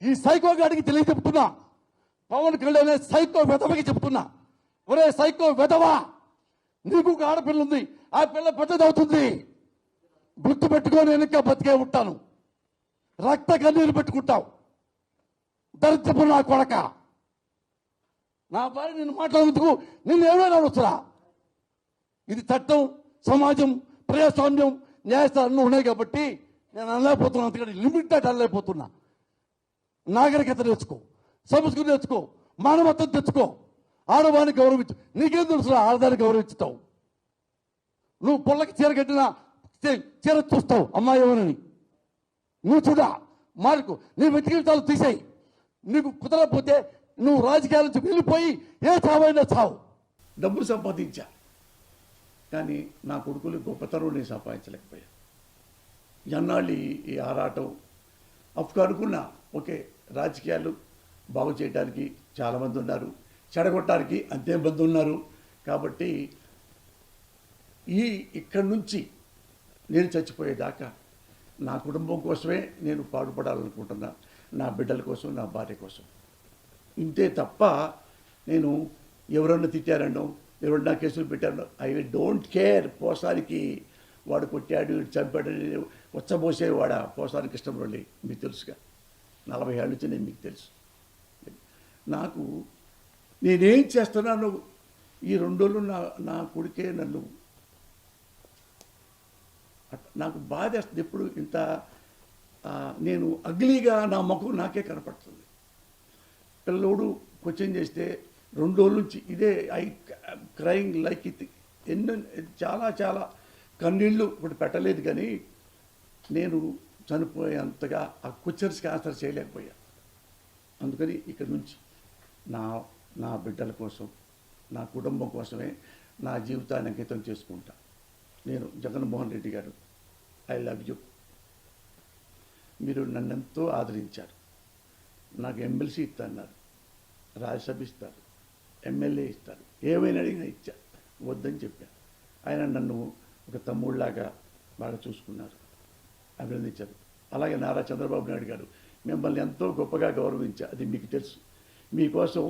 ఈ సైకో గాడికి తెలియచెప్తున్నా, పవన్ కళ్యాణ్ సైకో వెధవకి చెప్తున్నా, ఒరే సైకో వెధవా, నీకు ఒక ఆడపిల్ల ఉంది, ఆ పిల్ల పెద్దదవుతుంది, గుర్తు పెట్టుకొని వెనక బతికే ఉంటాను, రక్త కన్నీరు పెట్టుకుంటావు, దరిద్రపు నా కొడక. నా భార్య నిన్ను మాట్లాడేందుకు నిన్ను ఏమైనా వచ్చురా. ఇది చట్టం, సమాజం, ప్రజాస్వామ్యం, న్యాయస్థానాలు ఉన్నాయి కాబట్టి నేను అనలేకపోతున్నా, అందుకని లిమిటెడ్ అనలేకపోతున్నా. నాగరికత నేర్చుకో, సంస్కృతి నేర్చుకో, మానవత్వం తెచ్చుకో, ఆడవాన్ని గౌరవించు. నీకేం తెలుసురా ఆడదాన్ని గౌరవించుతావు? నువ్వు పొల్లకి చీర కట్టినా చీర చూస్తావు అమ్మాయి ఎవరని. నువ్వు చూడా మార్కు, నీ వ్యక్తిగతాలు తీసేయి. నీకు కుదరకపోతే నువ్వు రాజకీయాల నుంచి వెళ్ళిపోయి ఏ చావైనా చావు. డబ్బులు సంపాదించా, కానీ నా కొడుకులు గొప్పతనం నేను సంపాదించలేకపోయా. ఎన్నాళ్ళు ఈ ఆరాటం అప్పుడు అనుకున్నా, ఓకే రాజకీయాలు బాగు చేయడానికి చాలామంది ఉన్నారు, చెడగొట్టడానికి అంతే మంది ఉన్నారు. కాబట్టి ఇక్కడి నుంచి నేను చచ్చిపోయేదాకా నా కుటుంబం కోసమే నేను పాటుపడాలనుకుంటున్నా, నా బిడ్డల కోసం, నా భార్య కోసం. ఇంతే తప్ప నేను ఎవరన్నా తిట్టారనో, ఎవరన్నా కేసులు పెట్టారనో, ఐ డోంట్ కేర్. పోసానికి వాడు కొట్టాడు, చంపాడు, వచ్చబోసేవాడా పోసాని కృష్ణమురళి మీకు తెలుసుగా. 40 ఏళ్ళ నుంచి నేను మీకు తెలుసు. నాకు నేనేం చేస్తున్నాను ఈ 2 రోజులు నా కొడుకే నన్ను నాకు బాధ వేస్తుంది. ఎప్పుడు ఇంత నేను అగ్లీగా నా ముఖం నాకే కనపడుతుంది. పిల్లోడు క్వశ్చన్ చేస్తే 2 రోజుల నుంచి ఇదే క్రైయింగ్ లైక్ ఇది. చాలా చాలా కన్నీళ్ళు ఇప్పుడు పెట్టలేదు, కానీ నేను చనిపోయేంతగా ఆ క్వశ్చన్స్కి ఆన్సర్ చేయలేకపోయా. అందుకని ఇక్కడ నుంచి నా బిడ్డల కోసం, నా కుటుంబం కోసమే నా జీవితాన్ని అంకితం చేసుకుంటా. నేను జగన్మోహన్ రెడ్డి గారు, ఐ లవ్ యూ. మీరు నన్నెంతో ఆదరించారు. నాకు ఎమ్మెల్సీ ఇస్తాన్నారు, రాజ్యసభ ఇస్తారు, ఎమ్మెల్యే ఇస్తారు, ఏమైనా అడిగినా ఇచ్చా, వద్దని చెప్పాను. ఆయన నన్ను ఒక తమ్ముళ్ళలాగా బాగా చూసుకున్నారు, అభినందించారు. అలాగే నారా చంద్రబాబు నాయుడు గారు మిమ్మల్ని ఎంతో గొప్పగా గౌరవించా, అది మీకు తెలుసు. మీకోసం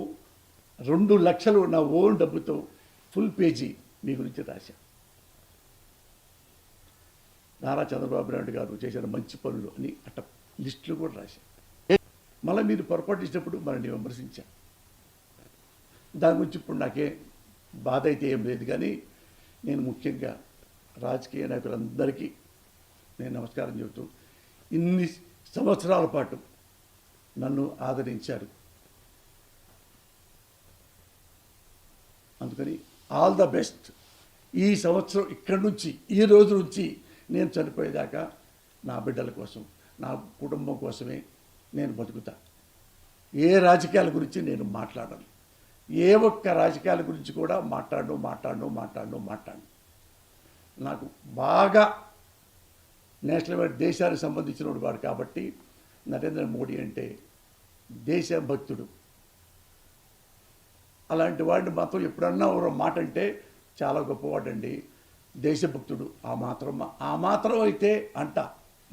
2 లక్షలు నా ఓన్ డబ్బుతో ఫుల్ పేజీ మీ గురించి రాశా. నారా చంద్రబాబు నాయుడు గారు చేసిన మంచి పనులు అని అట్ట లిస్టులు కూడా రాశా. మళ్ళీ మీరు పొరపాటు ఇచ్చినప్పుడు మనల్ని విమర్శించా. దాని గురించి ఇప్పుడు నాకే బాధ అయితే ఏం లేదు, కానీ నేను ముఖ్యంగా రాజకీయ నాయకులందరికీ నేను నమస్కారం చెబుతూ, ఇన్ని సంవత్సరాల పాటు నన్ను ఆదరించారు. అందుకని ఆల్ ద బెస్ట్. ఈ సంవత్సరం ఇక్కడి నుంచి, ఈ రోజు నుంచి నేను చనిపోయేదాకా నా బిడ్డల కోసం, నా కుటుంబం కోసమే నేను బతుకుతా. ఏ రాజకీయాల గురించి నేను మాట్లాడను, ఏ ఒక్క రాజకీయాల గురించి కూడా మాట్లాడను. నాకు బాగా నేషనల్ వైడ్ దేశానికి సంబంధించిన వాడు కాబట్టి నరేంద్ర మోడీ అంటే దేశభక్తుడు. అలాంటి వాడిని మాత్రం ఎప్పుడన్నా ఒక మాట అంటే చాలా గొప్పవాడండి, దేశభక్తుడు. ఆ మాత్రం అయితే అంట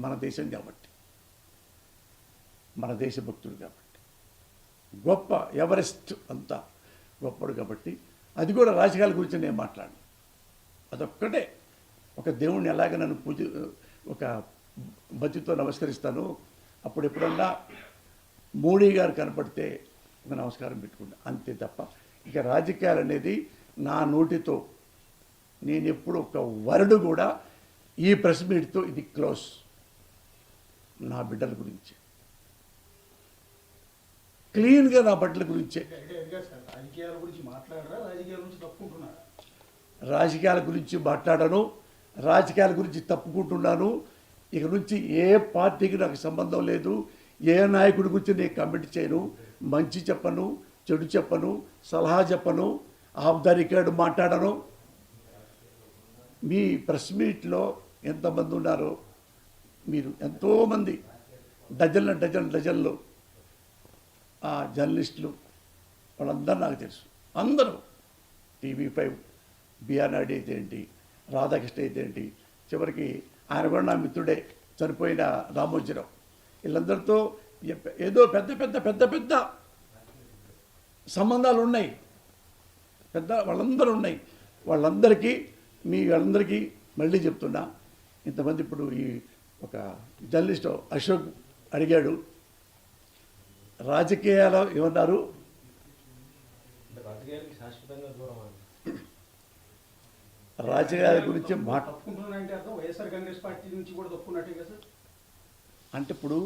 మన దేశం కాబట్టి, మన దేశభక్తుడు కాబట్టి, గొప్ప ఎవరెస్ట్ అంతా గొప్పడు కాబట్టి. అది కూడా రాజకీయాల గురించి నేను మాట్లాడను. అదొక్కటే. ఒక దేవుణ్ణి ఎలాగ నన్ను ఒక భక్తితో నమస్కరిస్తాను. అప్పుడు ఎప్పుడన్నా మోడీ గారు కనపడితే ఒక నమస్కారం పెట్టుకుంటా, అంతే తప్ప ఇక రాజకీయాలు అనేది నా నోటితో నేను ఎప్పుడు ఒక వర్డ్ కూడా ఈ ప్రెస్ మీట్తో ఇది క్లోజ్. నా బిడ్డల గురించి క్లీన్గా, నా బిడ్డల గురించే. రాజకీయాల గురించి మాట్లాడను, రాజకీయాల గురించి తప్పుకుంటున్నాను. ఇక నుంచి ఏ పార్టీకి నాకు సంబంధం లేదు, ఏ నాయకుడి గురించి నేను కమెంట్ చేయను, మంచి చెప్పను, చెడు చెప్పను, సలహా చెప్పను, ఆఫ్ ద రికార్డ్ మాట్లాడను. మీ ప్రెస్ మీట్లో ఎంతమంది ఉన్నారో, మీరు ఎంతోమంది డజన్లు జర్నలిస్టులు, వాళ్ళందరూ నాకు తెలుసు. అందరూ TV5 బిఆర్ నాయుడు అయితే ఏంటి, రాధాకృష్ణ అయితే ఏంటి, చివరికి ఆయన కూడా నా మిత్రుడే, చనిపోయిన రామోజీరావు, వీళ్ళందరితో ఏదో పెద్ద పెద్ద పెద్ద పెద్ద సంబంధాలు ఉన్నాయి, వాళ్ళందరూ ఉన్నాయి. వాళ్ళందరికీ మళ్ళీ చెప్తున్నా, ఇంతమంది ఇప్పుడు ఈ ఒక జర్నలిస్ట్ అశోక్ అడిగాడు, రాజకీయాలు ఏమన్నారు, రాజకీయాల గురించి అంటే ఇప్పుడు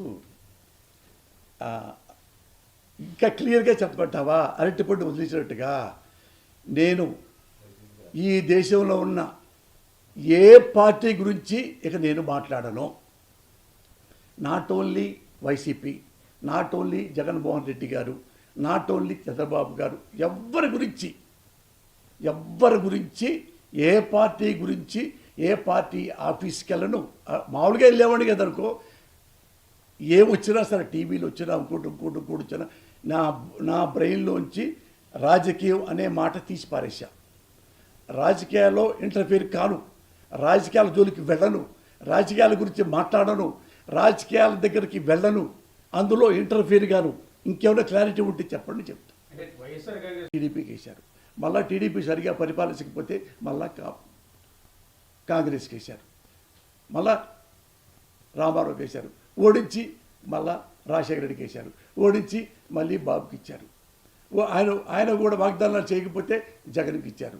ఇంకా క్లియర్గా చెప్పమంటావా? అరటిపండు వదిలించినట్టుగా నేను ఈ దేశంలో ఉన్న ఏ పార్టీ గురించి ఇక నేను మాట్లాడను. Not only YCP, not only Jaganmohan Reddy గారు, నాట్ ఓన్లీ చంద్రబాబు గారు, ఎవ్వరి గురించి ఏ పార్టీ గురించి ఏ పార్టీ ఆఫీస్కి వెళ్ళను. మామూలుగా వెళ్ళేవాడిని కదనుకో, ఏమొచ్చినా సరే, టీవీలో వచ్చినా ఇంకోటి వచ్చినా నా బ్రెయిన్లోంచి రాజకీయం అనే మాట తీసి పారేశా. రాజకీయాల్లో ఇంటర్ఫీర్ కాను, రాజకీయాల జోలికి వెళ్ళను, రాజకీయాల గురించి మాట్లాడను, రాజకీయాల దగ్గరికి వెళ్ళను, అందులో ఇంటర్ఫీర్ గాను. ఇంకేమైనా క్లారిటీ ఉంటే చెప్పండి, చెప్తా. టీడీపీకి వేశారు, మళ్ళీ టీడీపీ సరిగా పరిపాలించకపోతే మళ్ళా కాంగ్రెస్కి వేశారు, మళ్ళా రామారావుకి వేశారు, ఓడించి మళ్ళా రాజశేఖర రెడ్డికి వేశారు, ఓడించి మళ్ళీ బాబుకి ఇచ్చారు. ఆయన కూడా వాగ్దానాలు చేయకపోతే జగన్కి ఇచ్చారు,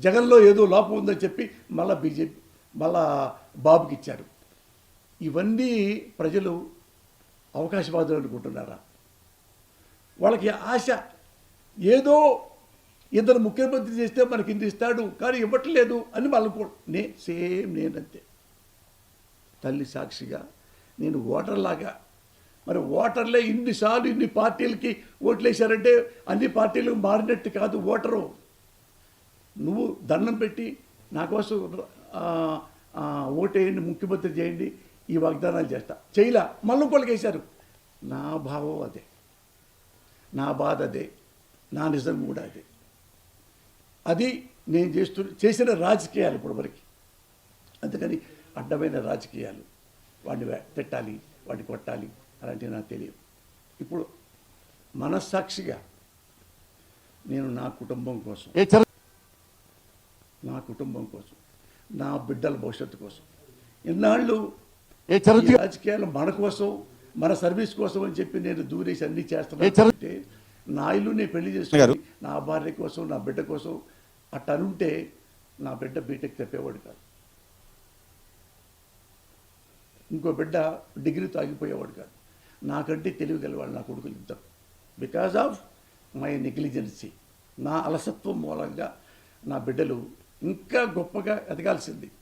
జగన్లో ఏదో లోపం ఉందని చెప్పి మళ్ళీ బీజేపీ మళ్ళా బాబుకి ఇచ్చారు. ఇవన్నీ ప్రజలు అవకాశవాదులు అనుకుంటున్నారా? వాళ్ళకి ఆశ ఏదో ఇద్దరు ముఖ్యమంత్రి చేస్తే మనకి ఇంత ఇస్తాడు కానీ ఇవ్వట్లేదు అని వాళ్ళకు నేనంతే. తల్లి సాక్షిగా నేను ఓటర్లాగా, మరి ఓటర్లే ఇన్నిసార్లు ఇన్ని పార్టీలకి ఓట్లేశారంటే అన్ని పార్టీలకు మారినట్టు కాదు ఓటరు. నువ్వు దండం పెట్టి నా కోసం ఓటేయండి, ముఖ్యమంత్రి చేయండి, ఈ వాగ్దానాలు చేస్తా, చేయలా, మళ్ళీ ఇంకోళ్ళకి వేశారు. నా భావం అదే, నా బాధ అదే, నా నిజం కూడా అదే. అది నేను చేసిన రాజకీయాలు ఇప్పుడు వరకు. అందుకని అడ్డమైన రాజకీయాలు, వాడిని తిట్టాలి, వాడిని కొట్టాలి అలాంటివి నాకు తెలియదు. ఇప్పుడు మనస్సాక్షిగా నేను నా కుటుంబం కోసం, నా బిడ్డల భవిష్యత్తు కోసం, ఇన్నాళ్ళు రాజకీయాలు మన కోసం, మన సర్వీస్ కోసం అని చెప్పి నేను దూరేసి అన్నీ చేస్తున్నానంటే, నా ఇల్లు నేను పెళ్లి చేసుకుని నా భార్య కోసం, నా బిడ్డ కోసం అట్టనుంటే నా బిడ్డ బీటెక్ చెప్పేవాడు కాదు, ఇంకో బిడ్డ డిగ్రీతో ఆగిపోయేవాడు కాదు. నాకంటే తెలివిగలవాళ్ళు నా కొడుకులు ఇద్దరు. బికాజ్ ఆఫ్ మై నెగ్లిజెన్సీ, నా అలసత్వం మూలంగా నా బిడ్డలు ఇంకా గొప్పగా ఎదగాల్సింది.